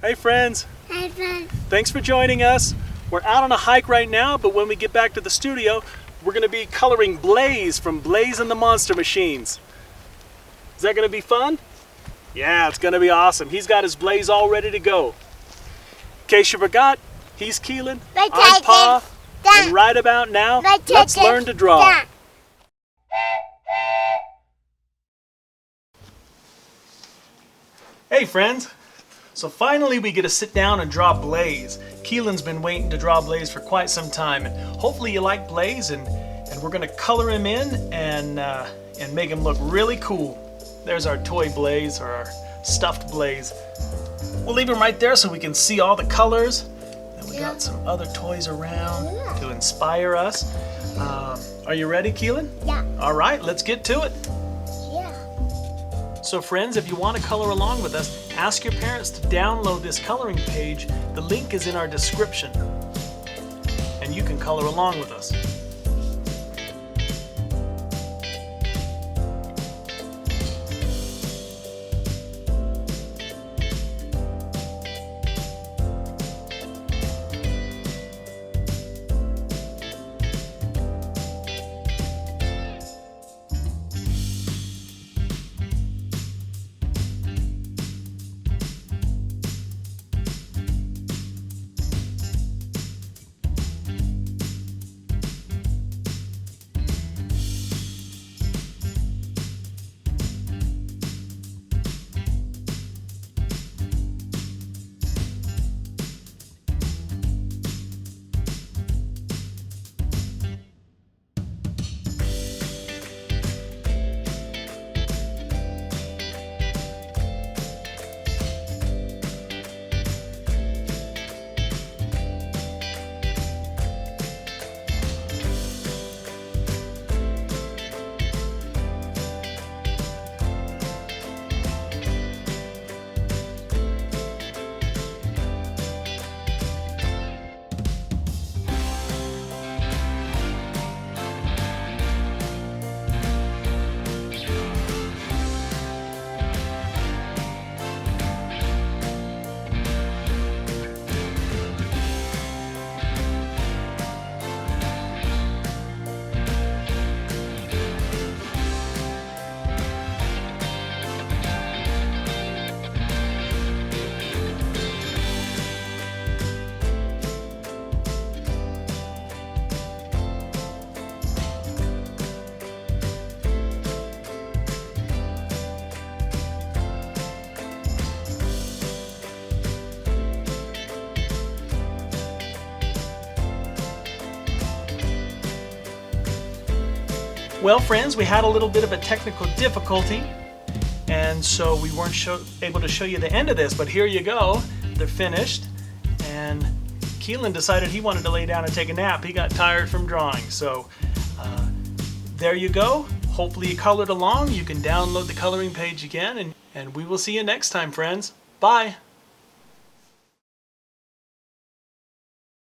Hey friends. Hey friends. Thanks for joining us. We're out on a hike right now, but when we get back to the studio, we're going to be coloring Blaze from Blaze and the Monster Machines. Is that going to be fun? Yeah, it's going to be awesome. He's got his Blaze all ready to go. In case you forgot, he's Keelin, I'm Pa, and right about now, let's learn to draw. Hey friends. So finally we get to sit down and draw Blaze. Keelin's been waiting to draw Blaze for quite some time, and hopefully you like Blaze, and we're gonna color him in and make him look really cool. There's our toy Blaze, or our stuffed Blaze. We'll leave him right there so we can see all the colors. And we got some other toys around to inspire us. Are you ready, Keelin? Yeah. All right, let's get to it. Yeah. So friends, if you want to color along with us, ask your parents to download this coloring page. The link is in our description. And you can color along with us. Well friends, we had a little bit of a technical difficulty, and so we weren't able to show you the end of this, but here you go. They're finished, and Keelin decided he wanted to lay down and take a nap. He got tired from drawing, so there you go. Hopefully you colored along. You can download the coloring page again, and we will see you next time, friends. Bye.